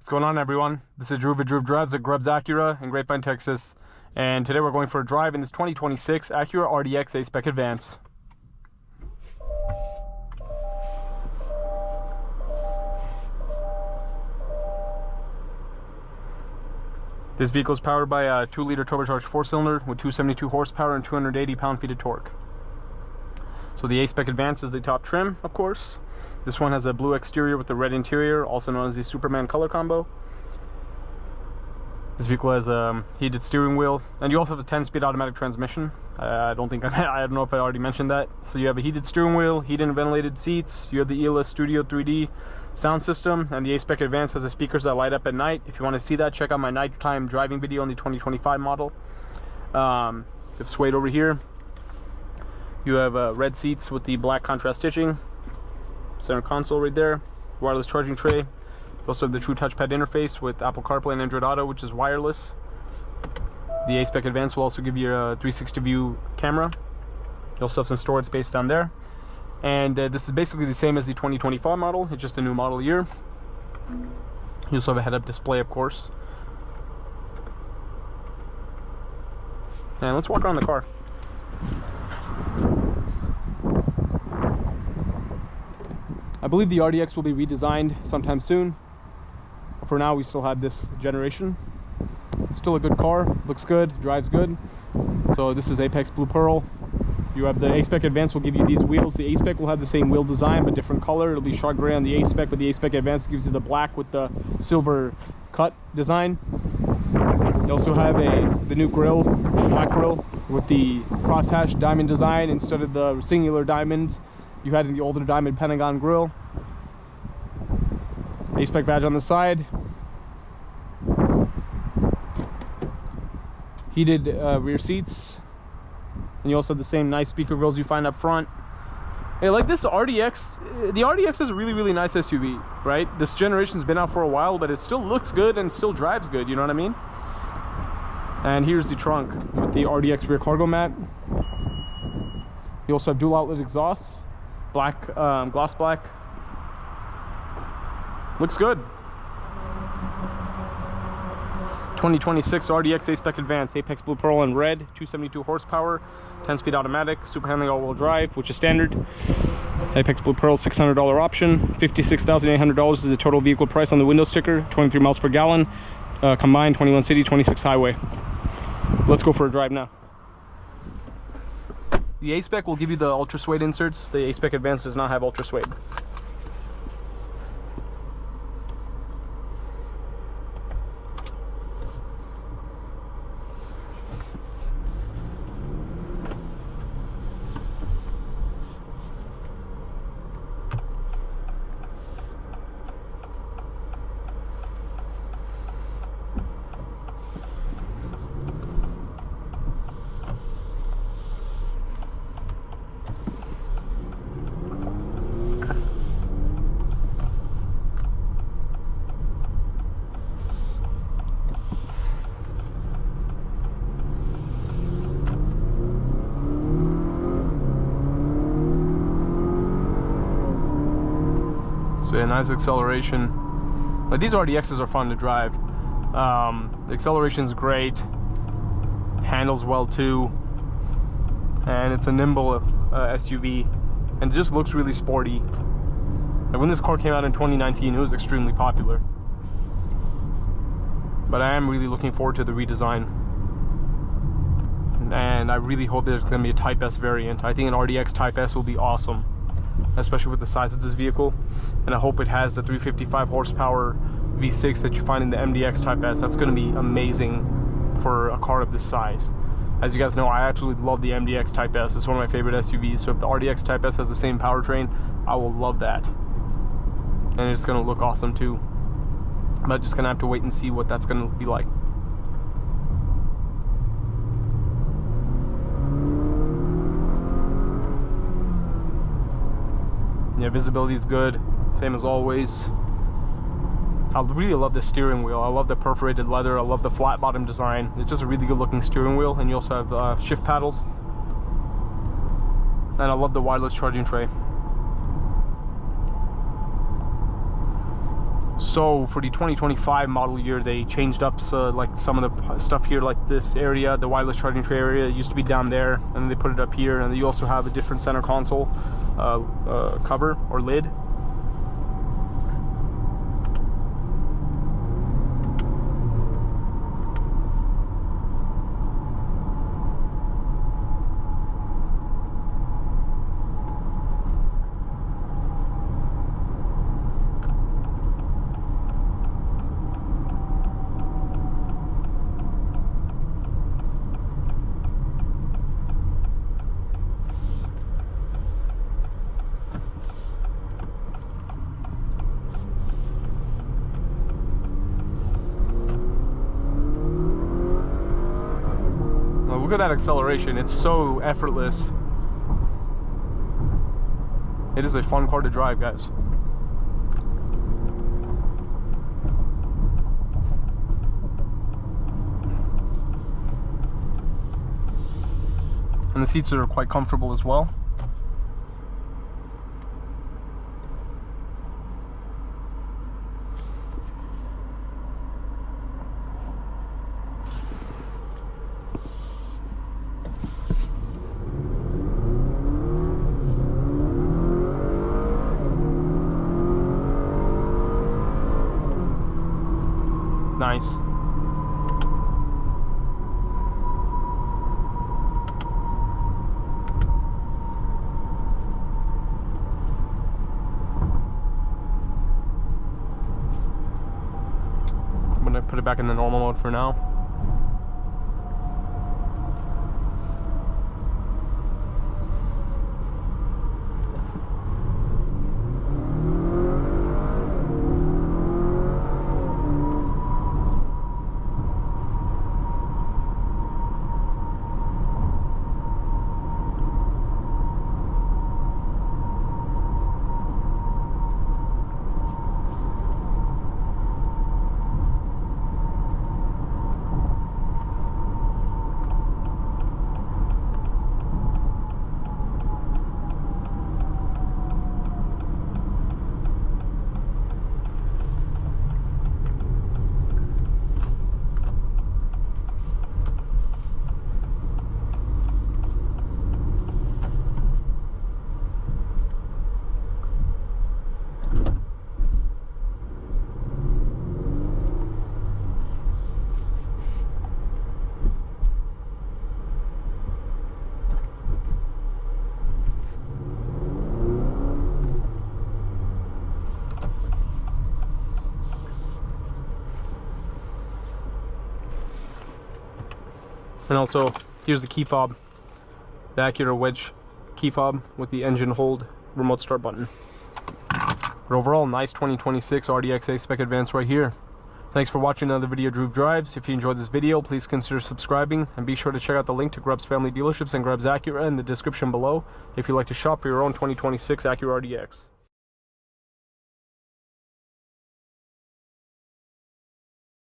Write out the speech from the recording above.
What's going on, everyone? This is Drew Drives at Grubbs Acura in Grapevine, Texas. And today we're going for a drive in this 2026 Acura RDX A-Spec Advance. This vehicle is powered by a 2-liter turbocharged 4-cylinder with 272 horsepower and 280 pound-feet of torque. So the A-Spec Advance is the top trim, of course. This one has a blue exterior with a red interior, also known as the Superman color combo. This vehicle has a heated steering wheel, and you also have a 10-speed automatic transmission. I don't know if I already mentioned that. So you have a heated steering wheel, heated and ventilated seats. You have the ELS Studio 3D sound system, and the A-Spec Advance has the speakers that light up at night. If you want to see that, check out my nighttime driving video on the 2025 model. You have suede over here. You have red seats with the black contrast stitching. Center console right there. Wireless charging tray. You also have the true touchpad interface with Apple CarPlay and Android Auto, which is wireless. The A-Spec Advance will also give you a 360 view camera. You also have some storage space down there. And this is basically the same as the 2025 model. It's just a new model year. You also have a head-up display, of course. And let's walk around the car. I believe the RDX will be redesigned sometime soon. For now, we still have this generation. It's still a good car, looks good, drives good. So this is Apex Blue Pearl. You have the A-Spec Advance will give you these wheels. The A-Spec will have the same wheel design but different color. It'll be shark gray on the A-Spec, but the A-Spec Advance gives you the black with the silver cut design. You also have the new grille, black grille with the crosshatch diamond design instead of the singular diamonds you had in the older diamond Pentagon grille. A-Spec badge on the side. Heated rear seats. And you also have the same nice speaker grills you find up front. Hey, like this RDX, the RDX is a really nice SUV, right? This generation's been out for a while, but it still looks good and still drives good, you know what I mean? And here's the trunk with the RDX rear cargo mat. You also have dual outlet exhausts, black, gloss black. Looks good. 2026 RDX A-Spec Advance, Apex Blue Pearl in red, 272 horsepower, 10-speed automatic, super handling all-wheel drive, which is standard. Apex Blue Pearl $600 option, $56,800 is the total vehicle price on the window sticker, 23 miles per gallon, combined 21 city, 26 highway. Let's go for a drive now. The A-Spec will give you the ultra suede inserts. The A-Spec Advance does not have ultra suede. So yeah, nice acceleration. Like these RDXs are fun to drive. The acceleration is great, handles well too, and it's a nimble SUV, and it just looks really sporty. And when this car came out in 2019, it was extremely popular. But I am really looking forward to the redesign, and I really hope there's going to be a Type S variant. I think an RDX Type S will be awesome, especially with the size of this vehicle, and I hope it has the 355 horsepower V6 that you find in the MDX Type S. That's going to be amazing for a car of this size. As you guys know, I absolutely love the MDX Type S. It's one of my favorite SUVs, so if the RDX Type S has the same powertrain, I will love that. And it's going to look awesome too. I'm just going to have to wait and see what that's going to be like. Yeah, visibility is good, same as always. I really love the steering wheel. I love the perforated leather. I love the flat bottom design. It's just a really good looking steering wheel, and you also have shift paddles. And I love the wireless charging tray. So for the 2025 model year, they changed up like some of the stuff here, like this area, the wireless charging tray area. It used to be down there, and then they put it up here. And you also have a different center console cover or lid. Look at that acceleration, it's so effortless. It is a fun car to drive, guys. And the seats are quite comfortable as well. Nice. I'm gonna put it back in the normal mode for now. And also, here's the key fob, the Acura wedge key fob with the engine hold remote start button. But overall, nice 2026 RDX A-Spec Advance right here. Thanks for watching another video, Drew Drives. If you enjoyed this video, please consider subscribing, and be sure to check out the link to Grubbs Family Dealerships and Grubbs Acura in the description below if you'd like to shop for your own 2026 Acura RDX.